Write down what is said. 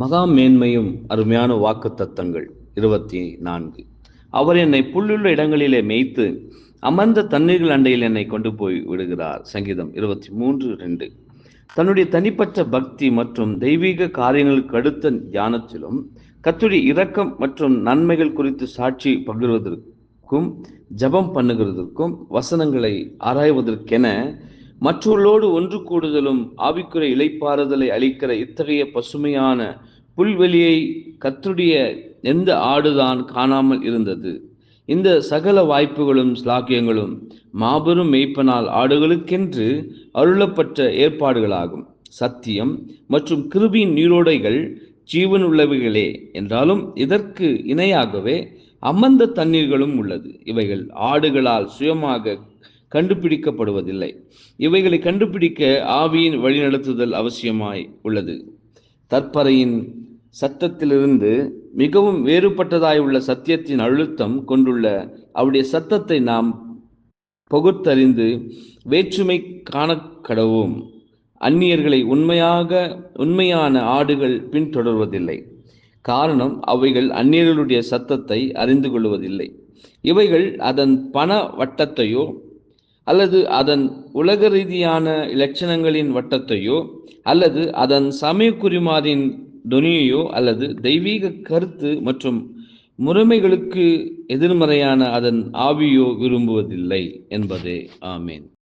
மகா மேன்மையும் அருமையான வாக்குத்தத்தங்கள் 24. அவர் என்னை புல்லுள்ள இடங்களிலே மேய்த்து அமர்ந்த தண்ணீர்கள் அண்டையில் என்னை கொண்டு போய் விடுகிறார். சங்கீதம் 23:2. தன்னுடைய தனிப்பட்ட பக்தி மற்றும் தெய்வீக காரியங்களுக்கு அடுத்த தியானத்திலும் கர்த்தருடைய இரக்கம் மற்றும் நன்மைகள் குறித்து சாட்சி பகிர்வதற்கும் ஜெபம் பண்ணுகிறதற்கும் வசனங்களை ஆராய்வதற்கென மற்றவர்களோடு ஒன்று கூடுதலும் ஆவிக்குரிய இளைப்பாறுதலை அளிக்கிற இத்தகைய பசுமையான புல்வெளியை கர்த்தருடைய எந்த ஆடுதான் காணாமல் இருந்தது. இந்த சகல வாய்ப்புகளும் ஸ்லாக்கியங்களும் மாபெரும் மேய்ப்பனால் ஆடுகளுக்கென்று அருளப்பட்ட ஏற்பாடுகளாகும். சத்தியம் மற்றும் கிருபையின் நீரோடைகள் ஜீவனுள்ளவைகளே என்றாலும் இதற்கு இணையாகவே அமர்ந்த தண்ணீர்களும் உள்ளது. இவைகள் ஆடுகளால் சுயமாக கண்டுபிடிக்கப்படுவதில்லை. இவைகளை கண்டுபிடிக்க ஆவியின் வழிநடத்துதல் அவசியமாய் உள்ளது. தற்பறையின் சத்தத்திலிருந்து மிகவும் வேறுபட்டதாய் உள்ள சத்தியத்தின் அழுத்தம் கொண்டுள்ள அவருடைய சத்தத்தை நாம் பகுத்தறிந்து வேற்றுமை காணக்கடவும். அந்நியர்களை உண்மையான ஆடுகள் பின்தொடர்வதில்லை. காரணம், அவைகள் அந்நியர்களுடைய சத்தத்தை அறிந்து கொள்வதில்லை. இவைகள் அதன் பண வட்டத்தையோ அல்லது அதன் உலக ரீதியான இலட்சணங்களின் வட்டத்தையோ அல்லது அதன் சமயக்குறிமாரின் துணியையோ அல்லது தெய்வீக கருத்து மற்றும் முறைமைகளுக்கு எதிர்மறையான அதன் ஆவியோ விரும்புவதில்லை என்பதே. ஆமேன்.